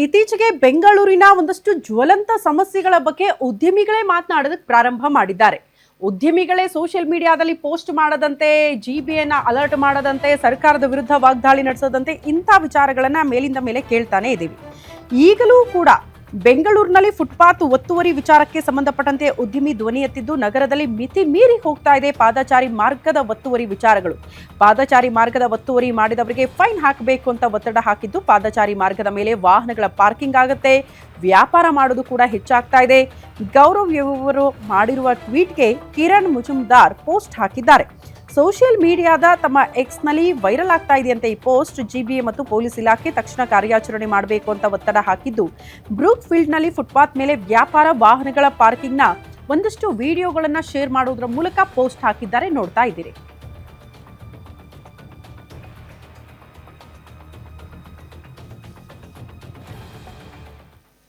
ಇತ್ತೀಚೆಗೆ ಬೆಂಗಳೂರಿನ ಒಂದಷ್ಟು ಜ್ವಲಂತ ಸಮಸ್ಯೆಗಳ ಬಗ್ಗೆ ಉದ್ಯಮಿಗಳೇ ಮಾತನಾಡೋದಕ್ಕೆ ಪ್ರಾರಂಭ ಮಾಡಿದ್ದಾರೆ. ಉದ್ಯಮಿಗಳೇ ಸೋಷಿಯಲ್ ಮೀಡಿಯಾದಲ್ಲಿ ಪೋಸ್ಟ್ ಮಾಡದಂತೆ, ಜಿಬಿಯನ್ನ ಅಲರ್ಟ್ ಮಾಡದಂತೆ, ಸರ್ಕಾರದ ವಿರುದ್ಧ ವಾಗ್ದಾಳಿ ನಡೆಸದಂತೆ ಇಂಥ ವಿಚಾರಗಳನ್ನ ಮೇಲಿಂದ ಮೇಲೆ ಕೇಳ್ತಾನೆ ಇದ್ದೀವಿ. ಈಗಲೂ ಕೂಡ ಬೆಂಗಳೂರಿನಲ್ಲಿ ಫುಟ್ಪಾತ್ ಒತ್ತುವರಿ ವಿಚಾರಕ್ಕೆ ಸಂಬಂಧಪಟ್ಟಂತೆ ಉದ್ಯಮಿ ಧ್ವನಿ ಎತ್ತಿದ್ದು ನಗರದಲ್ಲಿ ಮಿತಿ ಮೀರಿ ಹೋಗ್ತಾ ಇದೆ ಪಾದಚಾರಿ ಮಾರ್ಗದ ಒತ್ತುವರಿ ವಿಚಾರಗಳು. ಪಾದಚಾರಿ ಮಾರ್ಗದ ಒತ್ತುವರಿ ಮಾಡಿದವರಿಗೆ ಫೈನ್ ಹಾಕಬೇಕು ಅಂತ ಒತ್ತಡ ಹಾಕಿದ್ದು ಪಾದಚಾರಿ ಮಾರ್ಗದ ಮೇಲೆ ವಾಹನಗಳ ಪಾರ್ಕಿಂಗ್ ಆಗುತ್ತೆ, ವ್ಯಾಪಾರ ಮಾಡೋದು ಕೂಡ ಹೆಚ್ಚಾಗ್ತಾ ಇದೆ. ಗೌರವ್ ಇವರು ಮಾಡಿರುವ ಟ್ವೀಟ್ಗೆ ಕಿರಣ್ ಮುಜುಮ್ದಾರ್ ಪೋಸ್ಟ್ ಹಾಕಿದ್ದಾರೆ. ಸೋಷಿಯಲ್ ಮೀಡಿಯಾದ ತಮ್ಮ ಎಕ್ಸ್ನಲ್ಲಿ ವೈರಲ್ ಆಗ್ತಾ ಇದೆಯಂತೆ ಈ ಪೋಸ್ಟ್. ಜಿಬಿಎ ಮತ್ತು ಪೊಲೀಸ್ ಇಲಾಖೆ ತಕ್ಷಣ ಕಾರ್ಯಾಚರಣೆ ಮಾಡಬೇಕು ಅಂತ ಒತ್ತಡ ಹಾಕಿದ್ದು, ಬ್ರೂಕ್ ಫೀಲ್ಡ್ನಲ್ಲಿ ಫುಟ್ಪಾತ್ ಮೇಲೆ ವ್ಯಾಪಾರ ವಾಹನಗಳ ಪಾರ್ಕಿಂಗ್ನ ಒಂದಷ್ಟು ವಿಡಿಯೋಗಳನ್ನ ಶೇರ್ ಮಾಡೋದ್ರ ಮೂಲಕ ಪೋಸ್ಟ್ ಹಾಕಿದ್ದಾರೆ, ನೋಡ್ತಾ ಇದ್ದೀರಿ.